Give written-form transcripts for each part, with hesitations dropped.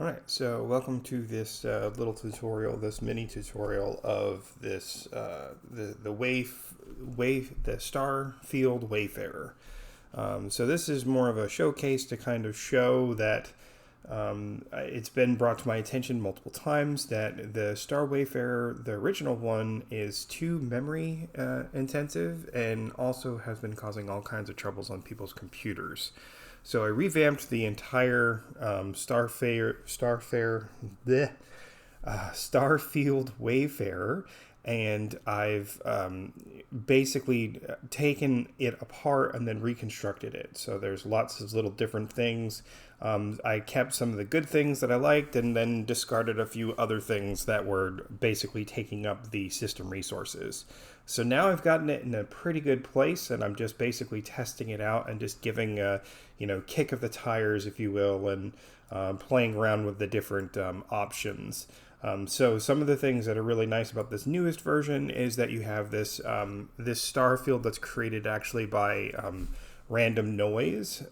Alright, so welcome to this little tutorial, this mini tutorial of this the Starfield Wayfarer. So this is more of a showcase to kind of show that it's been brought to my attention multiple times that the Star Wayfarer, the original one, is too memory intensive and also has been causing all kinds of troubles on people's computers. So I revamped the entire Starfield Wayfarer, and I've basically taken it apart and then reconstructed it. So there's lots of little different things. I kept some of the good things that I liked and then discarded a few other things that were basically taking up the system resources. So now I've gotten it in a pretty good place, and I'm just basically testing it out and just giving a kick of the tires, if you will, and playing around with the different options. So some of the things that are really nice about this newest version is that you have this star field that's created actually by random noise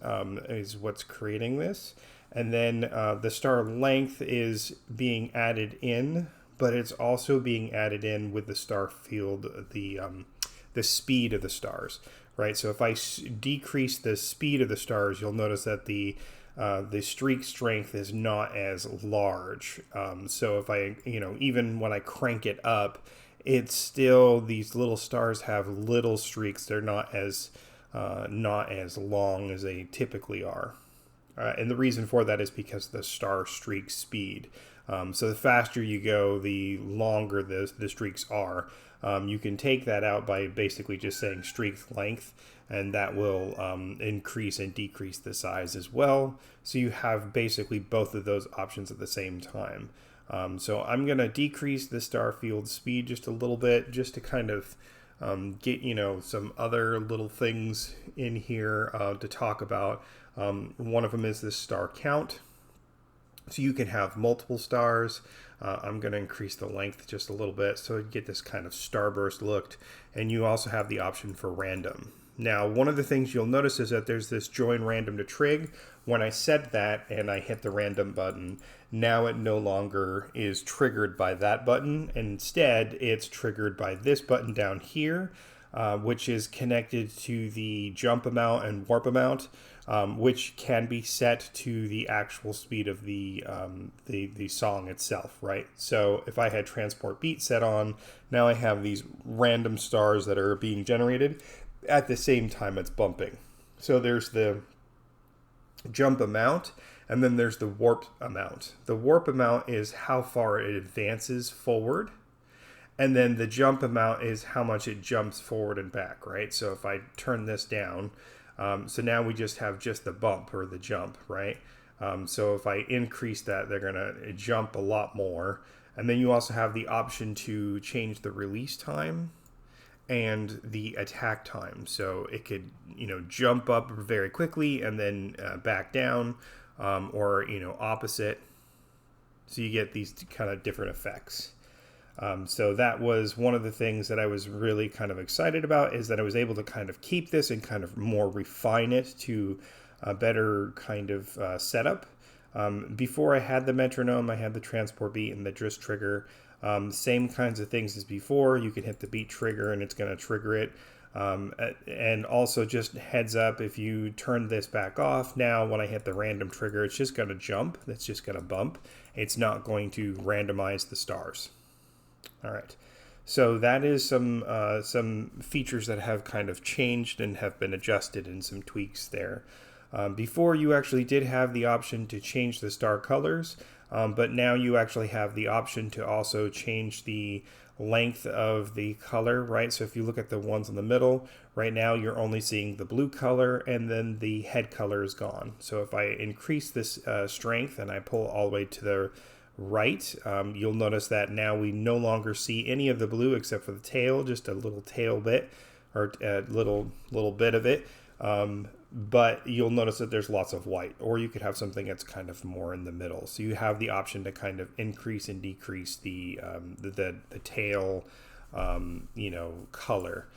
is what's creating this. And then the star length is being added in, but it's also being added in with the star field, the speed of the stars, right? So if I decrease the speed of the stars, you'll notice that the streak strength is not as large. So if I, even when I crank it up, it's still, these little stars have little streaks. They're not as long as they typically are. And the reason for that is because of the star streak speed. So the faster you go, the longer the streaks are. You can take that out by basically just saying streak length, and that will increase and decrease the size as well. So you have basically both of those options at the same time. So I'm going to decrease the star field speed just a little bit, just to kind of get some other little things in here to talk about. One of them is this star count. So you can have multiple stars. I'm going to increase the length just a little bit so you get this kind of starburst look. And you also have the option for random. Now, one of the things you'll notice is that there's this join random to trig. When I set that and I hit the random button, now it no longer is triggered by that button. Instead, it's triggered by this button down here, which is connected to the jump amount and warp amount, which can be set to the actual speed of the song itself, right? So if I had transport beat set on, now I have these random stars that are being generated at the same time it's bumping. So there's the jump amount, and then there's the warp amount. The warp amount is how far it advances forward, and then the jump amount is how much it jumps forward and back, right? So if I turn this down, so now we just have just the bump or the jump, right? So if I increase that, they're going to jump a lot more. And then you also have the option to change the release time and the attack time. So it could, jump up very quickly and then back down, or, opposite. So you get these kind of different effects. So that was one of the things that I was really kind of excited about, is that I was able to kind of keep this and kind of more refine it to a better kind of setup. Before I had the metronome, I had the transport beat and the dris trigger. Same kinds of things as before. You can hit the beat trigger and it's going to trigger it. And also, just heads up, if you turn this back off, now when I hit the random trigger, it's just going to jump. It's just going to bump. It's not going to randomize the stars. All right, so that is some features that have kind of changed and have been adjusted, and some tweaks there. Before, you actually did have the option to change the star colors, but now you actually have the option to also change the length of the color, right? So if you look at the ones in the middle, right now you're only seeing the blue color, and then the head color is gone. So if I increase this strength and I pull all the way to the right, you'll notice that now we no longer see any of the blue except for the tail, just a little tail bit, or a little bit of it. But you'll notice that there's lots of white, or you could have something that's kind of more in the middle. So you have the option to kind of increase and decrease the tail, color.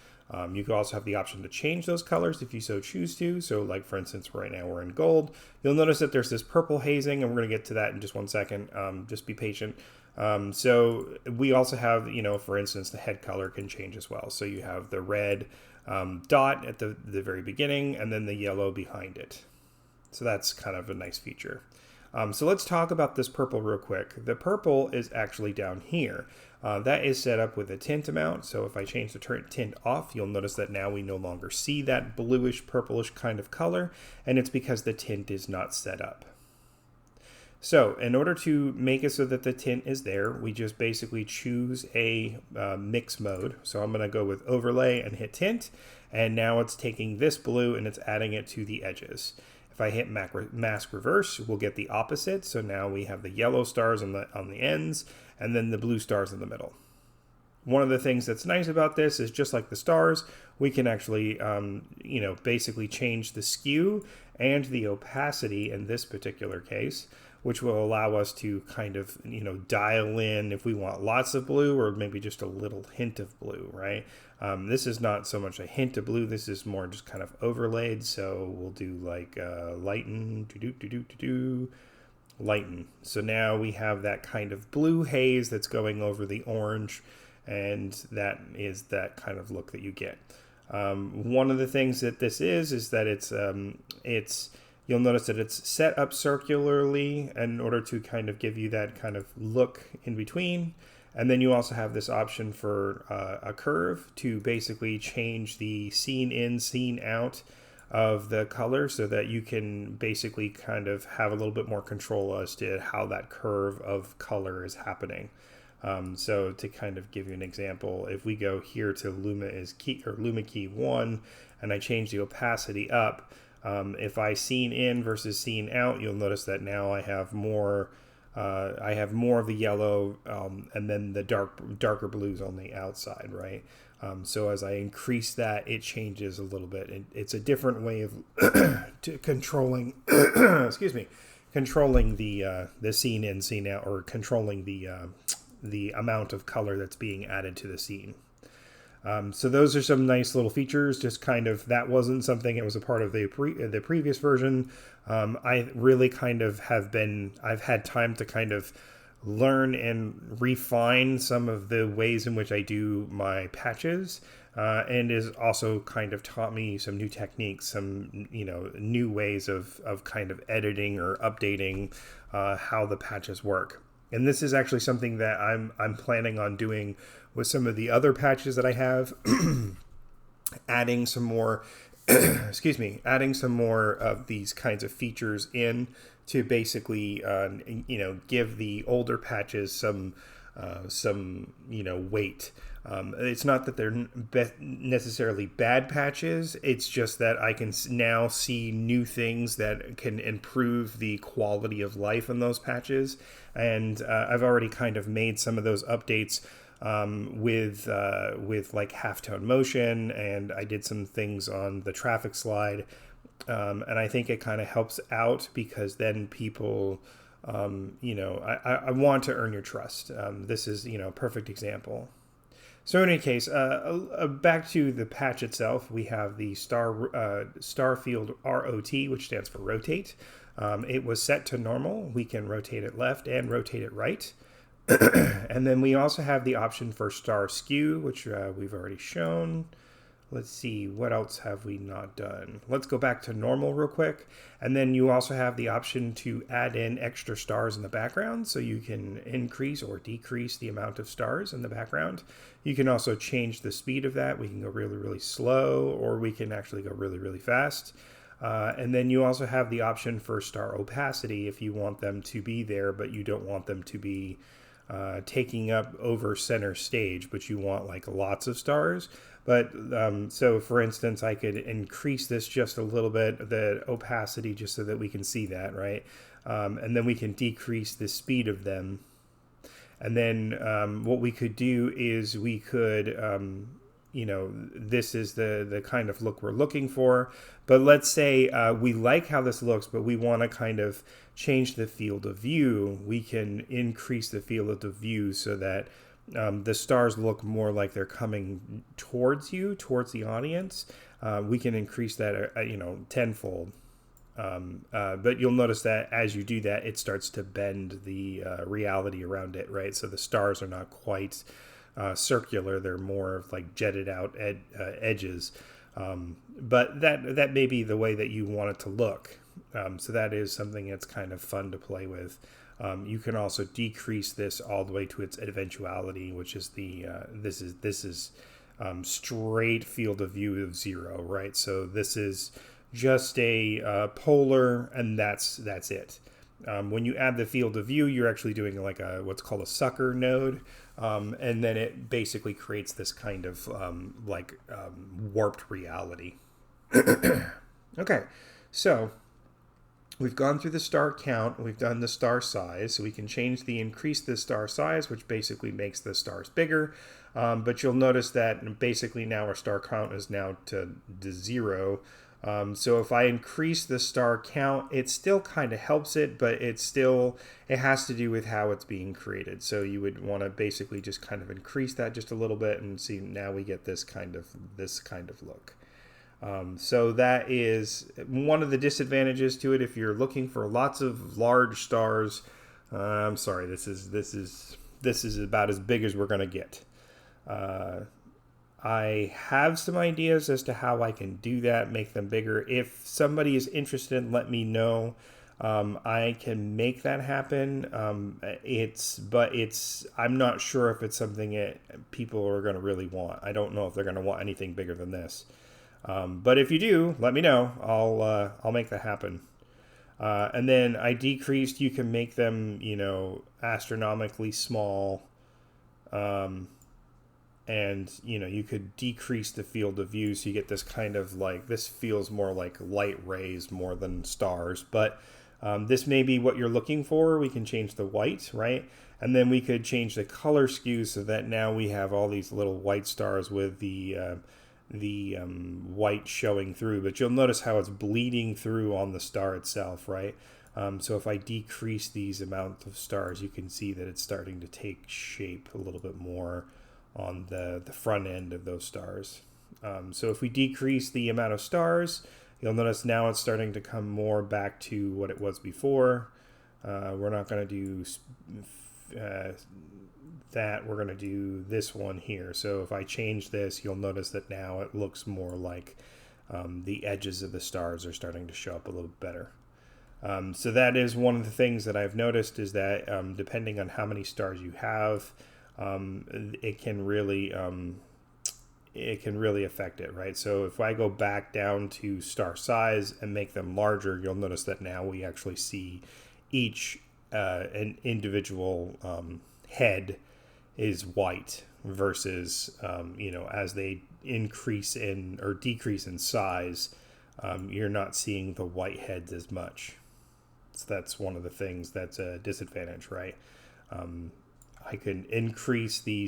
You could also have the option to change those colors if you so choose to. So like for instance, right now we're in gold. You'll notice that there's this purple hazing, and we're going to get to that in just one second. Just be patient. So we also have, for instance, the head color can change as well. So you have the red dot at the very beginning and then the yellow behind it. So that's kind of a nice feature. So let's talk about this purple real quick. The purple is actually down here. That is set up with a tint amount. So if I change the tint off, you'll notice that now we no longer see that bluish purplish kind of color, and it's because the tint is not set up. So in order to make it so that the tint is there, we just basically choose a mix mode. So I'm going to go with overlay and hit tint, and now it's taking this blue and it's adding it to the edges. If I hit mask reverse, we'll get the opposite. So now we have the yellow stars on the ends and then the blue stars in the middle. One of the things that's nice about this is, just like the stars, we can actually, basically change the skew and the opacity in this particular case, which will allow us to kind of, dial in if we want lots of blue or maybe just a little hint of blue, right? This is not so much a hint of blue. This is more just kind of overlaid. So we'll do like lighten, lighten. So now we have that kind of blue haze that's going over the orange, and that is that kind of look that you get. One of the things that this is that it's you'll notice that it's set up circularly in order to kind of give you that kind of look in between. And then you also have this option for a curve to basically change the scene in, scene out of the color, so that you can basically kind of have a little bit more control as to how that curve of color is happening. So to kind of give you an example, if we go here to Luma key 1 and I change the opacity up, if I scene in versus scene out, you'll notice that now I have more of the yellow and then the darker blues on the outside, right? So as I increase that, it changes a little bit. It's a different way of controlling, controlling the scene in, scene out, or controlling the amount of color that's being added to the scene. So those are some nice little features. Just kind of, that wasn't something, it was a part of the previous version. I really kind of I've had time to kind of learn and refine some of the ways in which I do my patches, and is also kind of taught me some new techniques, some, new ways of kind of editing or updating how the patches work. And this is actually something that I'm planning on doing with some of the other patches that I have, adding some more, adding some more of these kinds of features in to basically, give the older patches some weight. It's not that they're necessarily bad patches. It's just that I can now see new things that can improve the quality of life in those patches. And I've already kind of made some of those updates with like halftone motion, and I did some things on the traffic slide. And I think it kind of helps out, because then people, I want to earn your trust. This is, a perfect example. So in any case, back to the patch itself, we have the Starfield ROT, which stands for rotate. It was set to normal. We can rotate it left and rotate it right. And then we also have the option for star skew, which we've already shown. Let's see, what else have we not done? Let's go back to normal real quick. And then you also have the option to add in extra stars in the background, so you can increase or decrease the amount of stars in the background. You can also change the speed of that. We can go really, really slow, or we can actually go really, really fast. And then you also have the option for star opacity if you want them to be there, but you don't want them to be taking up over center stage, but you want like lots of stars. But so for instance, I could increase this just a little bit, the opacity, just so that we can see that, right? And then we can decrease the speed of them. And then what we could do is we could, this is the kind of look we're looking for. But let's say we like how this looks, but we want to kind of change the field of view. We can increase the field of view so that the stars look more like they're coming towards you, towards the audience. We can increase that, tenfold. But you'll notice that as you do that, it starts to bend the reality around it, right? So the stars are not quite circular; they're more of like jetted out edges. But that may be the way that you want it to look. So that is something that's kind of fun to play with. You can also decrease this all the way to its eventuality, which is this is straight field of view of 0, right? So this is just a polar, and that's it. When you add the field of view, you're actually doing like what's called a sucker node, and then it basically creates this kind of warped reality. Okay, so we've gone through the star count, we've done the star size, so we can increase the star size, which basically makes the stars bigger. But you'll notice that basically now our star count is now to 0. So if I increase the star count, it still kind of helps it, but it has to do with how it's being created. So you would want to basically just kind of increase that just a little bit, and see now we get this kind of look. So that is one of the disadvantages to it. If you're looking for lots of large stars, I'm sorry, this is about as big as we're going to get. I have some ideas as to how I can do that, make them bigger. If somebody is interested, let me know. I can make that happen. I'm not sure if it's something that people are going to really want. I don't know if they're going to want anything bigger than this. But if you do, let me know. I'll make that happen. And then I decreased. You can make them, astronomically small. And you could decrease the field of view, so you get this kind of this feels more like light rays more than stars. But this may be what you're looking for. We can change the white, right? And then we could change the color skew so that now we have all these little white stars with the white showing through. But you'll notice how it's bleeding through on the star itself, right? So if I decrease these amount of stars, you can see that it's starting to take shape a little bit more on the front end of those stars. So if we decrease the amount of stars, you'll notice now it's starting to come more back to what it was before. We're not going to do that. We're going to do this one here. So if I change this, you'll notice that now it looks more like the edges of the stars are starting to show up a little better. So that is one of the things that I've noticed, is that depending on how many stars you have, it can really affect it, right? So if I go back down to star size and make them larger, you'll notice that now we actually see each an individual head is white versus as they increase in or decrease in size, you're not seeing the white heads as much. So that's one of the things that's a disadvantage, right? I can increase the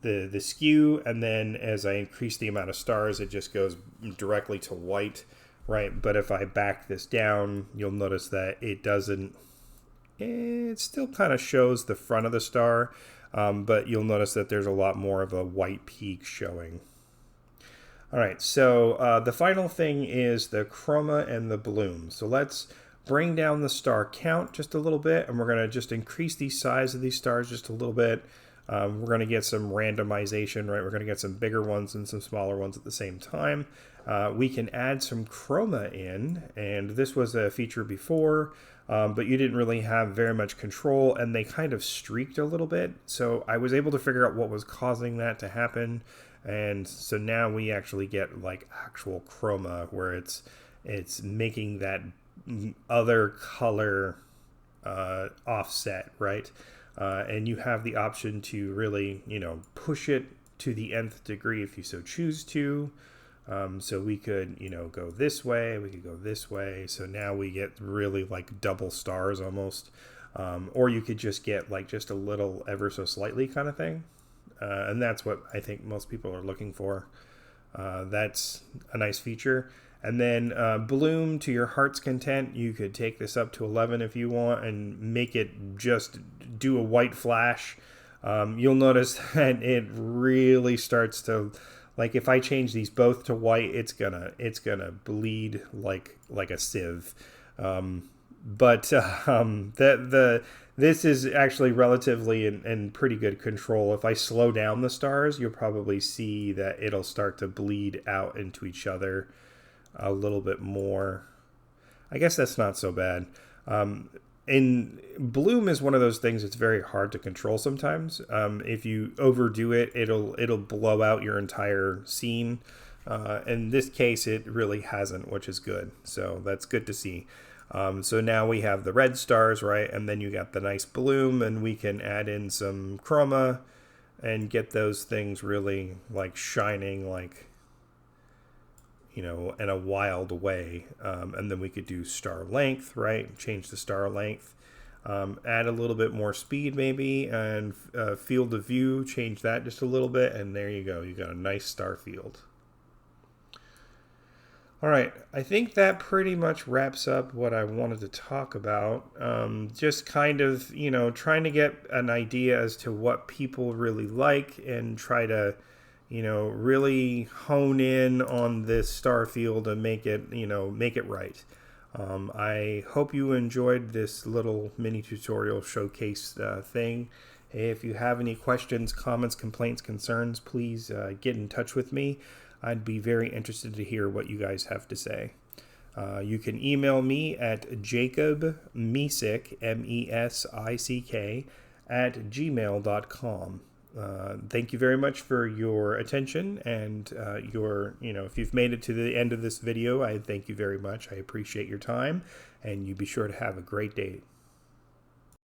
the skew, and then as I increase the amount of stars, it just goes directly to white, right? But if I back this down, you'll notice that it doesn't. It still kind of shows the front of the star, but you'll notice that there's a lot more of a white peak showing. All right, so the final thing is the chroma and the bloom. So let's bring down the star count just a little bit, and we're going to just increase the size of these stars just a little bit. We're going to get some randomization, right? We're going to get some bigger ones and some smaller ones at the same time. We can add some chroma in, and this was a feature before, but you didn't really have very much control, and they kind of streaked a little bit. So I was able to figure out what was causing that to happen, and so now we actually get actual chroma, where it's making that other color offset, right? And you have the option to really, push it to the nth degree if you so choose to. So we could, go this way, we could go this way. So now we get really double stars almost. Or you could just get just a little ever so slightly kind of thing. And that's what I think most people are looking for. That's a nice feature. And then bloom to your heart's content. You could take this up to 11 if you want and make it just do a white flash. You'll notice that it really starts to, like, if I change these both to white, it's gonna bleed like a sieve. But the this is actually relatively in pretty good control. If I slow down the stars, you'll probably see that it'll start to bleed out into each other a little bit more. I guess that's not so bad. And bloom is one of those things that's very hard to control sometimes. If you overdo it, it'll blow out your entire scene. In this case, it really hasn't, which is good. So that's good to see. So now we have the red stars, right? And then you got the nice bloom, and we can add in some chroma and get those things really like shining like, in a wild way. And then we could do star length, right? Change the star length. Add a little bit more speed maybe, and field of view, change that just a little bit, and there you go. You got a nice star field. All right, I think that pretty much wraps up what I wanted to talk about. Just kind of, trying to get an idea as to what people really like and try to, really hone in on this star field and make it right. I hope you enjoyed this little mini tutorial showcase thing. If you have any questions, comments, complaints, concerns, please get in touch with me. I'd be very interested to hear what you guys have to say. You can email me at jacobmesick, MESICK, at gmail.com. Thank you very much for your attention and if you've made it to the end of this video, I thank you very much. I appreciate your time, and you be sure to have a great day.